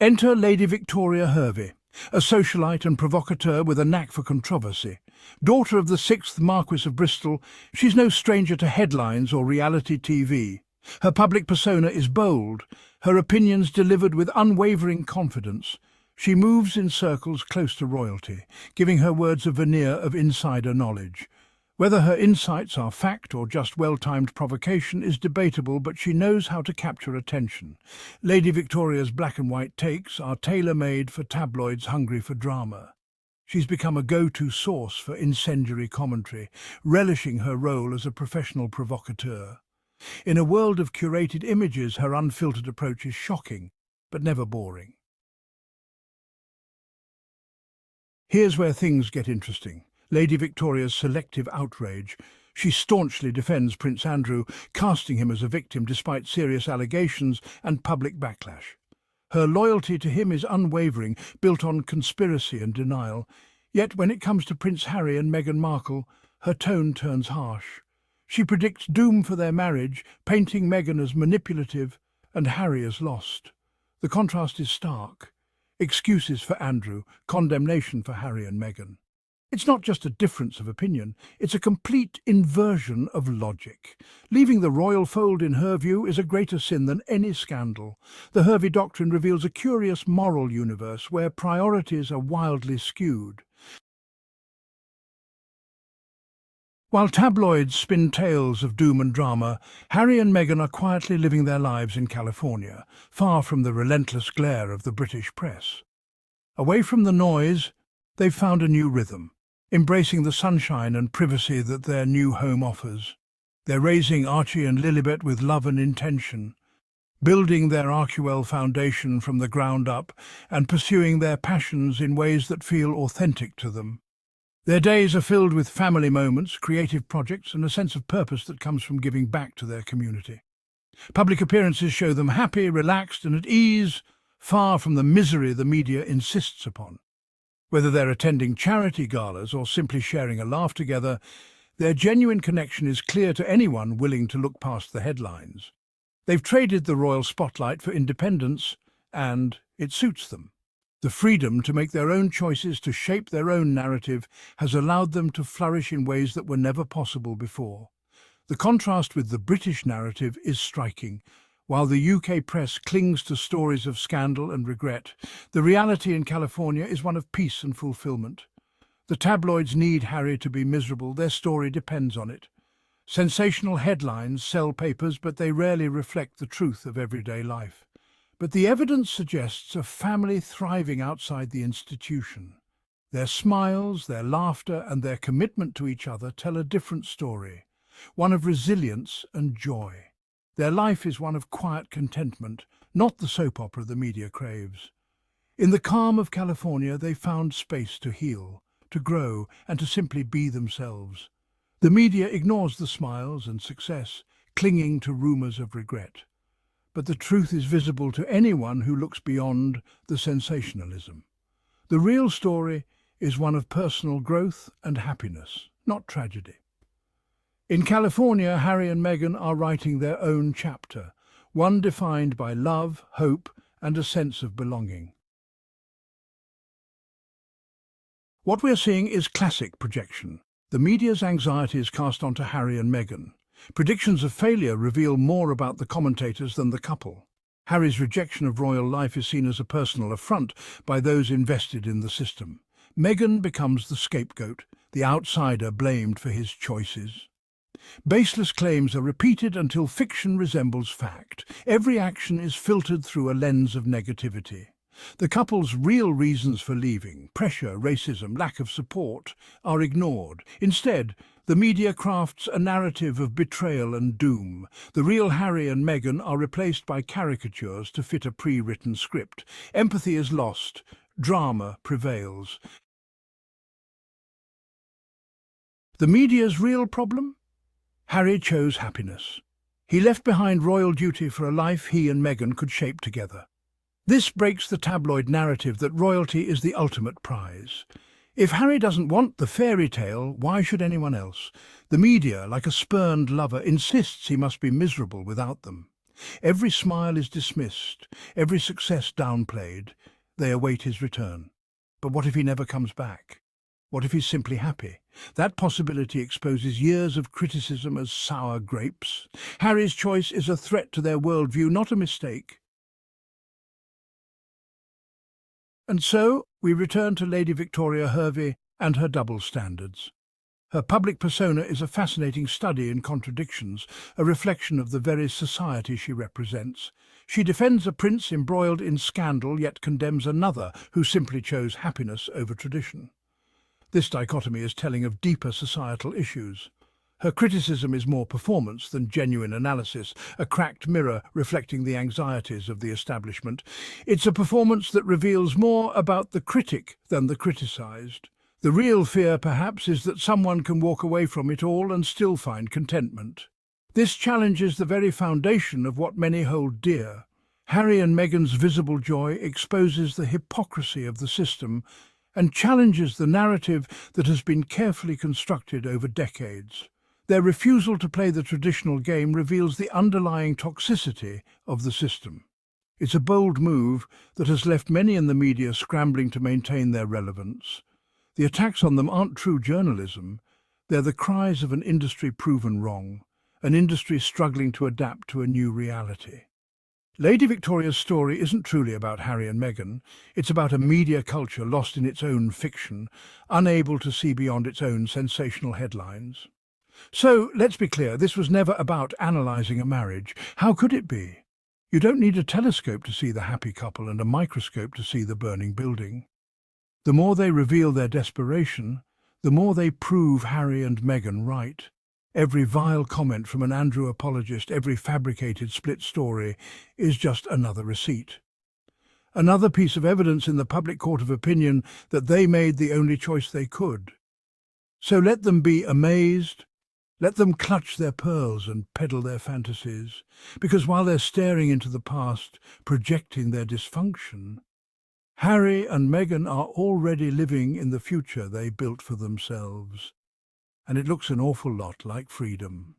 Enter Lady Victoria Hervey, a socialite and provocateur with a knack for controversy. Daughter of the 6th Marquis of Bristol, she's no stranger to headlines or reality TV. Her public persona is bold, her opinions delivered with unwavering confidence. She moves in circles close to royalty, giving her words a veneer of insider knowledge. Whether her insights are fact or just well-timed provocation is debatable, but she knows how to capture attention. Lady Victoria's black and white takes are tailor-made for tabloids hungry for drama. She's become a go-to source for incendiary commentary, relishing her role as a professional provocateur. In a world of curated images, her unfiltered approach is shocking, but never boring. Here's where things get interesting. Lady Victoria's selective outrage. She staunchly defends Prince Andrew, casting him as a victim despite serious allegations and public backlash. Her loyalty to him is unwavering, built on conspiracy and denial. Yet when it comes to Prince Harry and Meghan Markle, her tone turns harsh. She predicts doom for their marriage, painting Meghan as manipulative and Harry as lost. The contrast is stark. Excuses for Andrew, condemnation for Harry and Meghan. It's not just a difference of opinion, it's a complete inversion of logic. Leaving the royal fold, in her view, is a greater sin than any scandal. The Hervey doctrine reveals a curious moral universe where priorities are wildly skewed. While tabloids spin tales of doom and drama, Harry and Meghan are quietly living their lives in California, far from the relentless glare of the British press. Away from the noise, they've found a new rhythm, embracing the sunshine and privacy that their new home offers. They're raising Archie and Lilibet with love and intention, building their Archewell foundation from the ground up and pursuing their passions in ways that feel authentic to them. Their days are filled with family moments, creative projects, and a sense of purpose that comes from giving back to their community. Public appearances show them happy, relaxed, and at ease, far from the misery the media insists upon. Whether they're attending charity galas or simply sharing a laugh together, their genuine connection is clear to anyone willing to look past the headlines. They've traded the royal spotlight for independence, and it suits them. The freedom to make their own choices, to shape their own narrative, has allowed them to flourish in ways that were never possible before. The contrast with the British narrative is striking. While the UK press clings to stories of scandal and regret, the reality in California is one of peace and fulfillment. The tabloids need Harry to be miserable. Their story depends on it. Sensational headlines sell papers, but they rarely reflect the truth of everyday life. But the evidence suggests a family thriving outside the institution. Their smiles, their laughter, and their commitment to each other tell a different story, one of resilience and joy. Their life is one of quiet contentment, not the soap opera the media craves. In the calm of California, they found space to heal, to grow, and to simply be themselves. The media ignores the smiles and success, clinging to rumors of regret. But the truth is visible to anyone who looks beyond the sensationalism. The real story is one of personal growth and happiness, not tragedy. In California, Harry and Meghan are writing their own chapter, one defined by love, hope, and a sense of belonging. What we're seeing is classic projection. The media's anxiety is cast onto Harry and Meghan. Predictions of failure reveal more about the commentators than the couple. Harry's rejection of royal life is seen as a personal affront by those invested in the system. Meghan becomes the scapegoat, the outsider blamed for his choices. Baseless claims are repeated until fiction resembles fact. Every action is filtered through a lens of negativity. The couple's real reasons for leaving, pressure, racism, lack of support, are ignored. Instead, the media crafts a narrative of betrayal and doom. The real Harry and Meghan are replaced by caricatures to fit a pre-written script. Empathy is lost. Drama prevails. The media's real problem? Harry chose happiness. He left behind royal duty for a life he and Meghan could shape together. This breaks the tabloid narrative that royalty is the ultimate prize. If Harry doesn't want the fairy tale, why should anyone else? The media, like a spurned lover, insists he must be miserable without them. Every smile is dismissed, every success downplayed. They await his return. But what if he never comes back? What if he's simply happy? That possibility exposes years of criticism as sour grapes. Harry's choice is a threat to their worldview, not a mistake. And so we return to Lady Victoria Hervey and her double standards. Her public persona is a fascinating study in contradictions, a reflection of the very society she represents. She defends a prince embroiled in scandal, yet condemns another who simply chose happiness over tradition. This dichotomy is telling of deeper societal issues. Her criticism is more performance than genuine analysis, a cracked mirror reflecting the anxieties of the establishment. It's a performance that reveals more about the critic than the criticized. The real fear, perhaps, is that someone can walk away from it all and still find contentment. This challenges the very foundation of what many hold dear. Harry and Meghan's visible joy exposes the hypocrisy of the system and challenges the narrative that has been carefully constructed over decades. Their refusal to play the traditional game reveals the underlying toxicity of the system. It's a bold move that has left many in the media scrambling to maintain their relevance. The attacks on them aren't true journalism. They're the cries of an industry proven wrong, an industry struggling to adapt to a new reality. Lady Victoria's story isn't truly about Harry and Meghan. It's about a media culture lost in its own fiction, unable to see beyond its own sensational headlines. So, let's be clear, this was never about analysing a marriage. How could it be? You don't need a telescope to see the happy couple and a microscope to see the burning building. The more they reveal their desperation, the more they prove Harry and Meghan right. Every vile comment from an Andrew apologist, every fabricated split story is just another receipt. Another piece of evidence in the public court of opinion that they made the only choice they could. So let them be amazed, let them clutch their pearls and peddle their fantasies, because while they're staring into the past, projecting their dysfunction, Harry and Meghan are already living in the future they built for themselves, and it looks an awful lot like freedom.